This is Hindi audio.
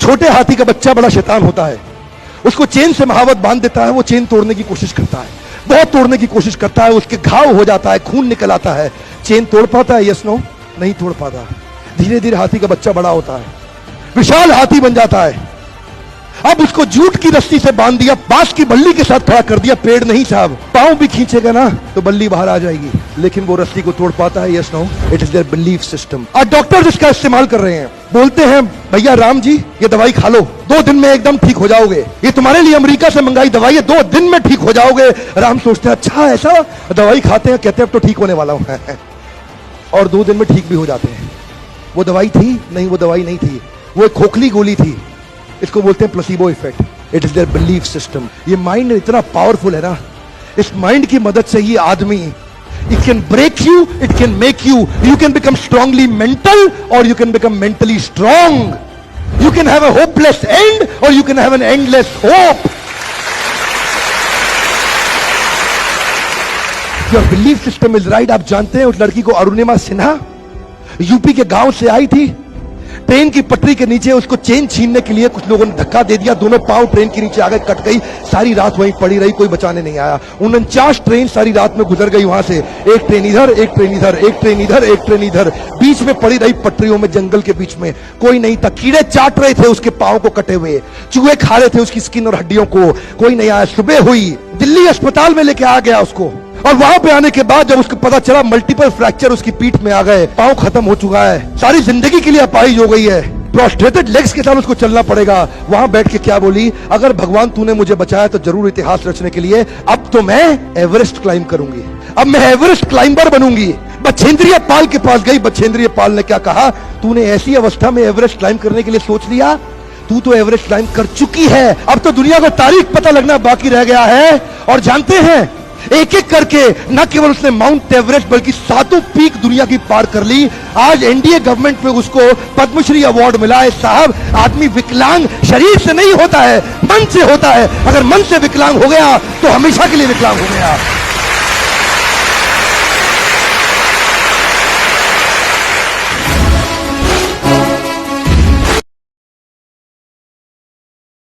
छोटे हाथी का बच्चा बड़ा शैतान होता है, उसको चेन से महावत बांध देता है, वो चेन तोड़ने की कोशिश करता है, बहुत तोड़ने की कोशिश करता है, उसके घाव हो जाता है, खून निकल आता है। चेन तोड़ पाता है? यस नो, नहीं तोड़ पाता। धीरे धीरे हाथी का बच्चा बड़ा होता है, विशाल हाथी बन जाता है। अब उसको जूट की रस्सी से बांध दिया, बांस की बल्ली के साथ खड़ा कर दिया। पेड़ नहीं साहब, पांव भी खींचेगा ना तो बल्ली बाहर आ जाएगी, लेकिन वो रस्सी को तोड़ पाता है? Yes no, it is there belief system. और डॉक्टर्स इसका इस्तेमाल कर रहे हैं, बोलते हैं भैया राम जी ये दवाई खा लो, 2 दिन में एकदम ठीक हो जाओगे, ये तुम्हारे लिए अमेरिका से मंगाई दवाई है, 2 दिन में ठीक हो जाओगे। राम सोचते हैं अच्छा ऐसा, दवाई खाते हैं, कहते हैं अब तो ठीक होने वाला हूं और 2 दिन में ठीक भी हो जाते हैं। वो दवाई थी? नहीं, वो दवाई नहीं थी, वो एक खोखली गोली थी। इसको बोलते हैं placebo effect. It is there belief system. ये माइंड इतना पावरफुल है ना, इस माइंड की मदद से ही आदमी, it can break you, it can make you, you can become strongly mental और you can become mentally strong. You can have a hopeless end और you can have an endless hope. Your belief system is right. आप जानते हैं उस लड़की को, अरुणिमा सिन्हा, यूपी के गांव से आई थी, ट्रेन की पटरी के नीचे उसको चेन छीनने के लिए कुछ लोगों ने धक्का दे दिया, दोनों पांव ट्रेन के नीचे आ गए, कट गई, सारी रात वहीं पड़ी रही, कोई बचाने नहीं आया। 49 ट्रेन सारी रात में गुजर गई वहां से, एक ट्रेन इधर, एक ट्रेन इधर, एक ट्रेन इधर, एक ट्रेन इधर, बीच में पड़ी रही पटरियों में, जंगल के बीच में, कोई नहीं था। कीड़े चाट रहे थे उसके पांव को कटे हुए, चूहे खा रहे थे उसकी स्किन और हड्डियों को, कोई नहीं आया। सुबह हुई, दिल्ली अस्पताल में लेके आ गया उसको, और वहां पे आने के बाद जब उसको पता चला मल्टीपल फ्रैक्चर उसकी पीठ में आ गए, पांव खत्म हो चुका है, सारी जिंदगी के लिए अपाहिज हो गई है, प्रोस्ट्रेटेड लेग्स के साथ उसको चलना पड़ेगा। वहां बैठ के क्या बोली, अगर भगवान तूने मुझे बचाया तो जरूर इतिहास रचने के लिए, अब तो मैं एवरेस्ट क्लाइंब करूंगी, अब मैं एवरेस्ट क्लाइंबर बनूंगी। बछेंद्रिय पाल के पास गई, बछेंद्रिय पाल ने क्या कहा, तूने ऐसी अवस्था में एवरेस्ट क्लाइंब करने के लिए सोच लिया, तू तो एवरेस्ट क्लाइंब कर चुकी है, अब तो दुनिया को तारीख पता लगना बाकी रह गया है। और जानते हैं, एक एक करके न केवल उसने माउंट एवरेस्ट बल्कि 7 पीक दुनिया की पार कर ली। आज एनडीए गवर्नमेंट में उसको पद्मश्री अवार्ड मिला है। साहब, आदमी विकलांग शरीर से नहीं होता है, मन से होता है। अगर मन से विकलांग हो गया तो हमेशा के लिए विकलांग हो गया।